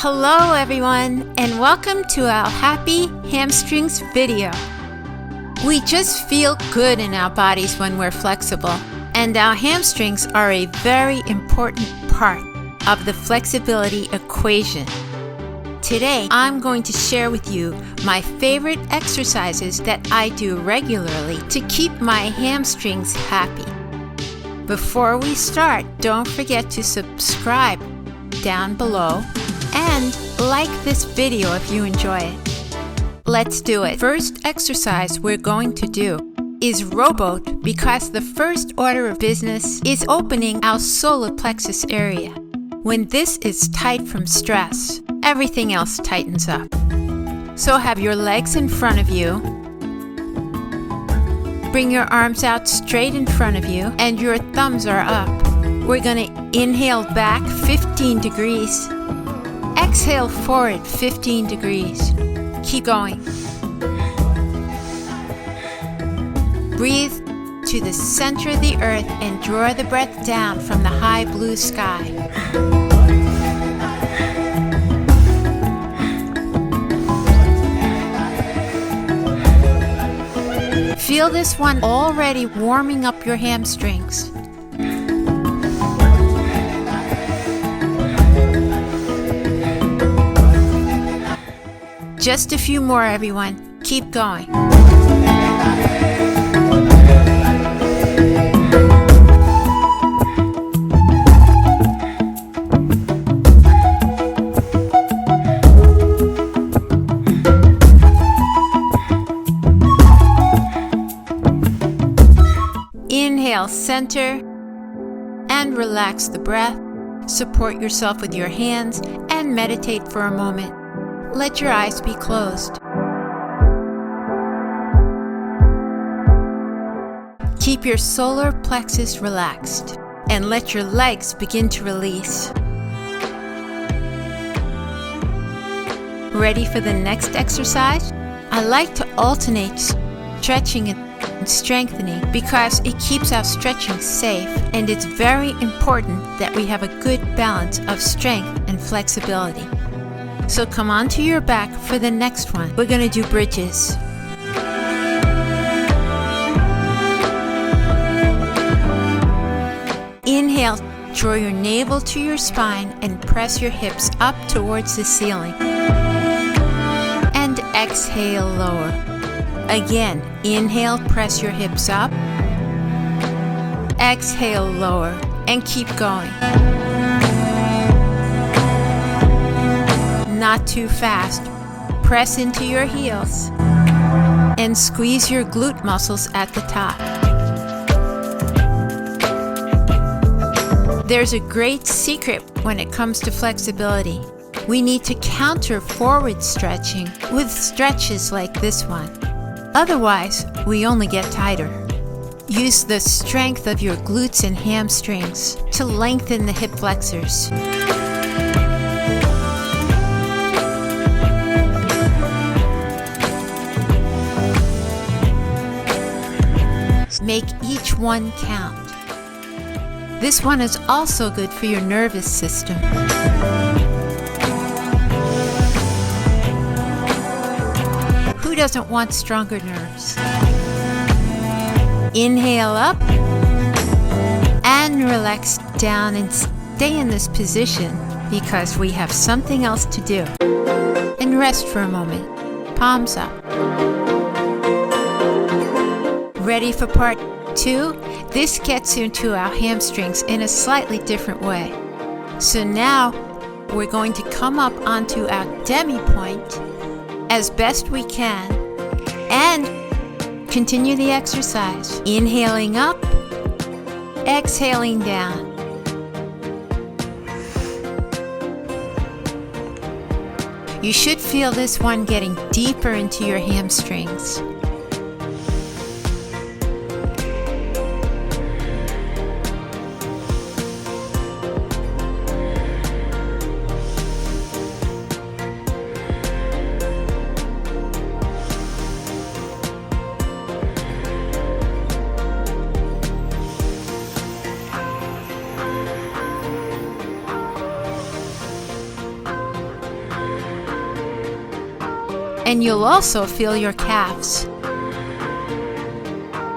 Hello everyone, and welcome to our Happy Hamstrings video. We just feel good in our bodies when we're flexible, and our hamstrings are a very important part of the flexibility equation. Today, I'm going to share with you my favorite exercises that I do regularly to keep my hamstrings happy. Before we start, don't forget to subscribe down below and like this video if you enjoy it. Let's do it. First exercise we're going to do is rowboat, because the first order of business is opening our solar plexus area. When this is tight from stress, everything else tightens up. So have your legs in front of you. Bring your arms out straight in front of you and your thumbs are up. We're going to inhale back 15 degrees. Exhale forward 15 degrees. Keep going. Breathe to the center of the earth and draw the breath down from the high blue sky. Feel this one already warming up your hamstrings. Just a few more, everyone. Keep going. Inhale, center, and relax the breath. Support yourself with your hands and meditate for a moment. Let your eyes be closed. Keep your solar plexus relaxed and let your legs begin to release. Ready for the next exercise? I like to alternate stretching and strengthening because it keeps our stretching safe, and it's very important that we have a good balance of strength and flexibility. So come onto your back for the next one. We're going to do bridges. Inhale, draw your navel to your spine and press your hips up towards the ceiling. And exhale, lower. Again, inhale, press your hips up. Exhale, lower, and keep going. Not too fast. Press into your heels and squeeze your glute muscles at the top. There's a great secret when it comes to flexibility. We need to counter forward stretching with stretches like this one. Otherwise, we only get tighter. Use the strength of your glutes and hamstrings to lengthen the hip flexors. Make each one count. This one is also good for your nervous system. Who doesn't want stronger nerves? Inhale up and relax down and stay in this position because we have something else to do. And rest for a moment. Palms up. Ready for part 2? This gets into our hamstrings in a slightly different way. So now we're going to come up onto our demi point as best we can and continue the exercise. Inhaling up, exhaling down. You should feel this one getting deeper into your hamstrings. And you'll also feel your calves.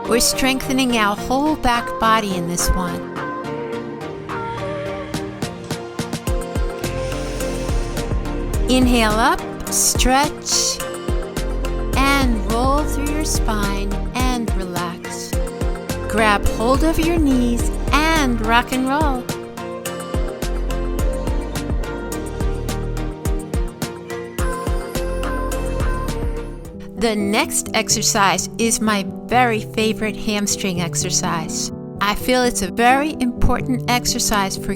We're strengthening our whole back body in this one. Inhale up, stretch, and roll through your spine and relax. Grab hold of your knees and rock and roll. The next exercise is my very favorite hamstring exercise. I feel it's a very important exercise for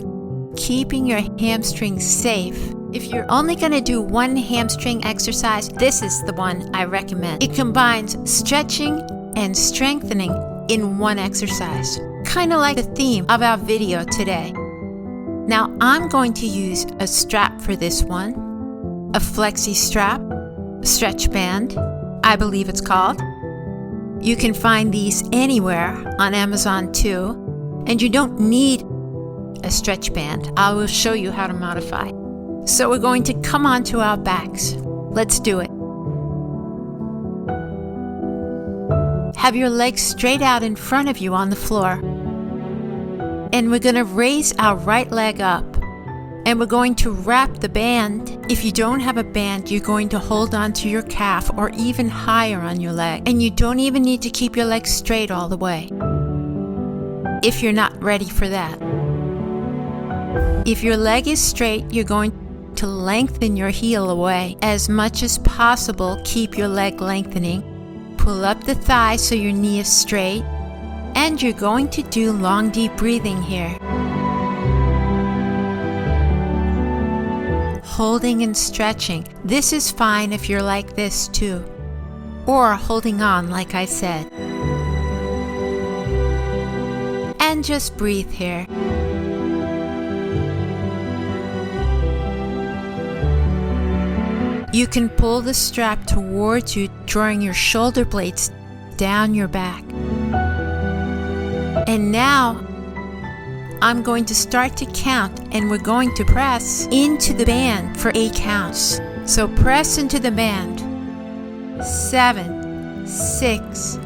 keeping your hamstrings safe. If you're only going to do one hamstring exercise, this is the one I recommend. It combines stretching and strengthening in one exercise, kind of like the theme of our video today. Now I'm going to use a strap for this one, a flexi strap, stretch band, I believe it's called. You can find these anywhere on Amazon too, and you don't need a stretch band. I will show you how to modify. So we're going to come onto our backs. Let's do it. Have your legs straight out in front of you on the floor. And we're going to raise our right leg up. And we're going to wrap the band. If you don't have a band, you're going to hold on to your calf or even higher on your leg. And you don't even need to keep your legs straight all the way, if you're not ready for that. If your leg is straight, you're going to lengthen your heel away as much as possible. Keep your leg lengthening. Pull up the thigh so your knee is straight. And you're going to do long, deep breathing here. Holding and stretching. This is fine if you're like this too. Or holding on, like I said. And just breathe here. You can pull the strap towards you, drawing your shoulder blades down your back. And now, I'm going to start to count, and we're going to press into the band for 8 counts. So press into the band. 7, 6,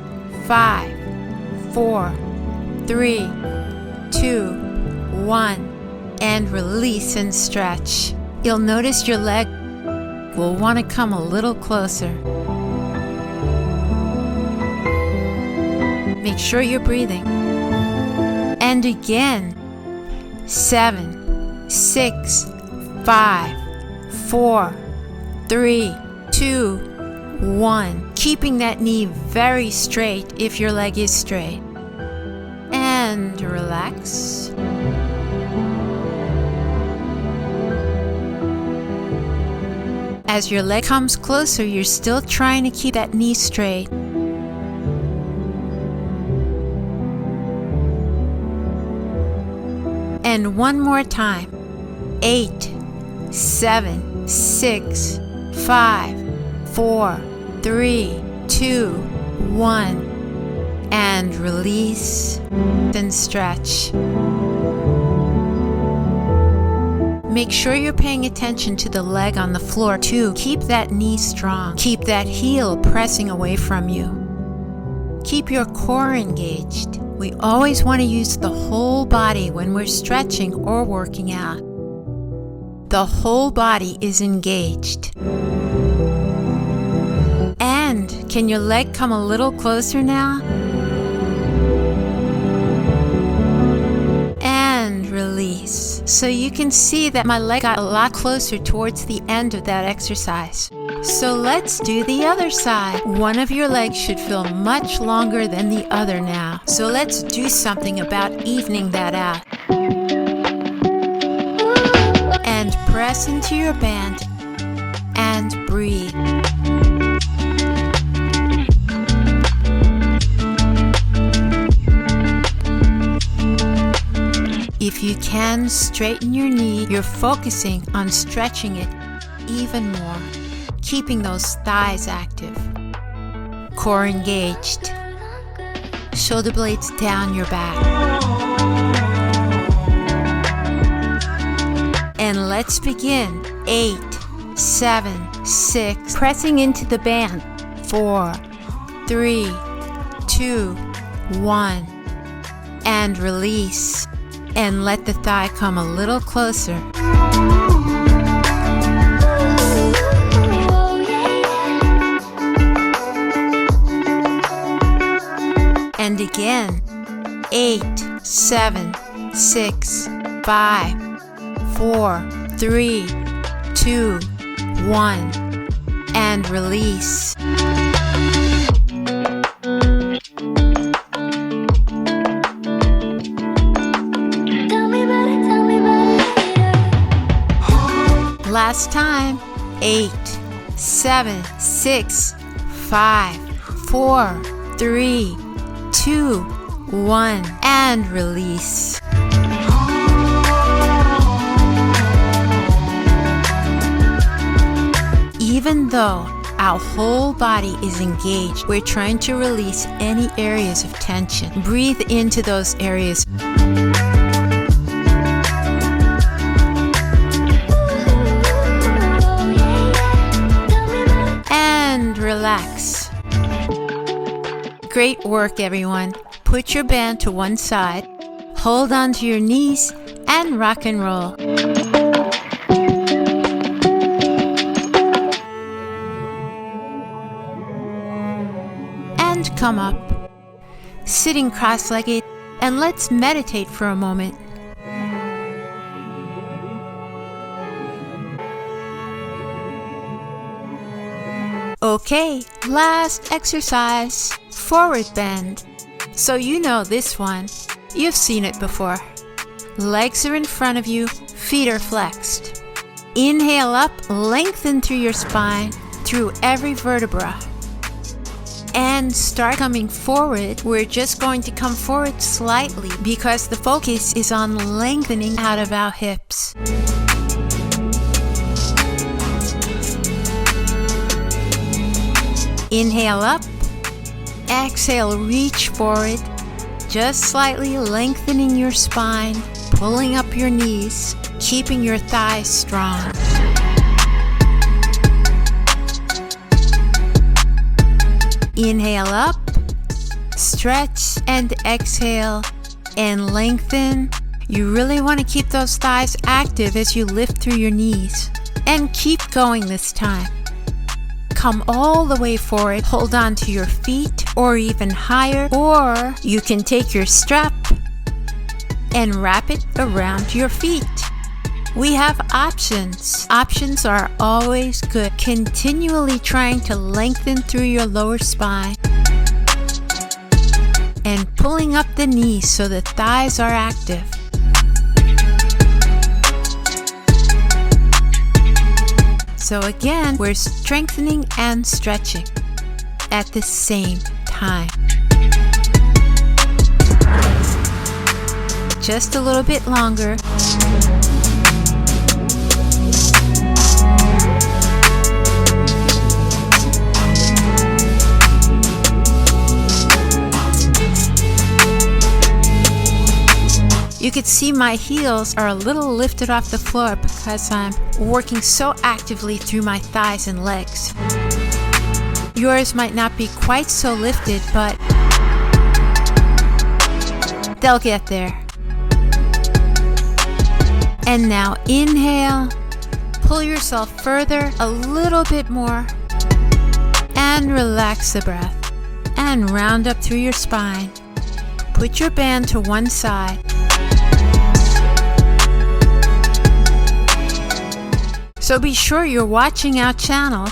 5, 4, 3, 2, 1, and release and stretch. You'll notice your leg will want to come a little closer. Make sure you're breathing. And again. 7, 6, 5, 4, 3, 2, 1. Keeping that knee very straight if your leg is straight. And relax. As your leg comes closer, you're still trying to keep that knee straight. And one more time. 8, 7, 6, 5, 4, 3, 2, 1. And release and stretch. Make sure you're paying attention to the leg on the floor too. Keep that knee strong. Keep that heel pressing away from you. Keep your core engaged. We always want to use the whole body when we're stretching or working out. The whole body is engaged. And can your leg come a little closer now? And release. So you can see that my leg got a lot closer towards the end of that exercise. So let's do the other side. One of your legs should feel much longer than the other now. So let's do something about evening that out. And press into your band and breathe. If you can, straighten your knee. You're focusing on stretching it even more, keeping those thighs active. Core engaged. Shoulder blades down your back. And let's begin. 8, 7, 6, pressing into the band. 4, 3, 2, 1, and release. And let the thigh come a little closer. And again. 8, 7, 6, 5, 4, 3, 2, 1, and release. Last time. 8, 7, 6, 5, 4, 3, 2, 1, and release. Even though our whole body is engaged, we're trying to release any areas of tension. Breathe into those areas. And relax. Great work, everyone. Put your band to one side, hold on to your knees, and rock and roll. And come up, sitting cross-legged, and let's meditate for a moment. Okay, last exercise, forward bend. So you know this one. You've seen it before. Legs are in front of you, feet are flexed. Inhale up, lengthen through your spine, through every vertebra. And start coming forward. We're just going to come forward slightly because the focus is on lengthening out of our hips. Inhale up, exhale, reach forward, just slightly lengthening your spine, pulling up your knees, keeping your thighs strong. Inhale up, stretch and exhale, and lengthen. You really want to keep those thighs active as you lift through your knees. And keep going this time. Come all the way forward, hold on to your feet or even higher, or you can take your strap and wrap it around your feet. We have options. Options are always good. Continually trying to lengthen through your lower spine and pulling up the knees so the thighs are active. So again, we're strengthening and stretching at the same time. Just a little bit longer. You could see my heels are a little lifted off the floor because I'm working so actively through my thighs and legs. Yours might not be quite so lifted, but they'll get there. And now inhale, pull yourself further, a little bit more, and relax the breath. And round up through your spine. Put your band to one side. So be sure you're watching our channel.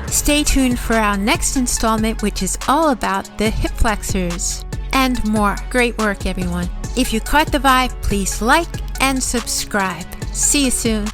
Stay tuned for our next installment, which is all about the hip flexors and more. Great work, everyone. If you caught the vibe, please like and subscribe. See you soon.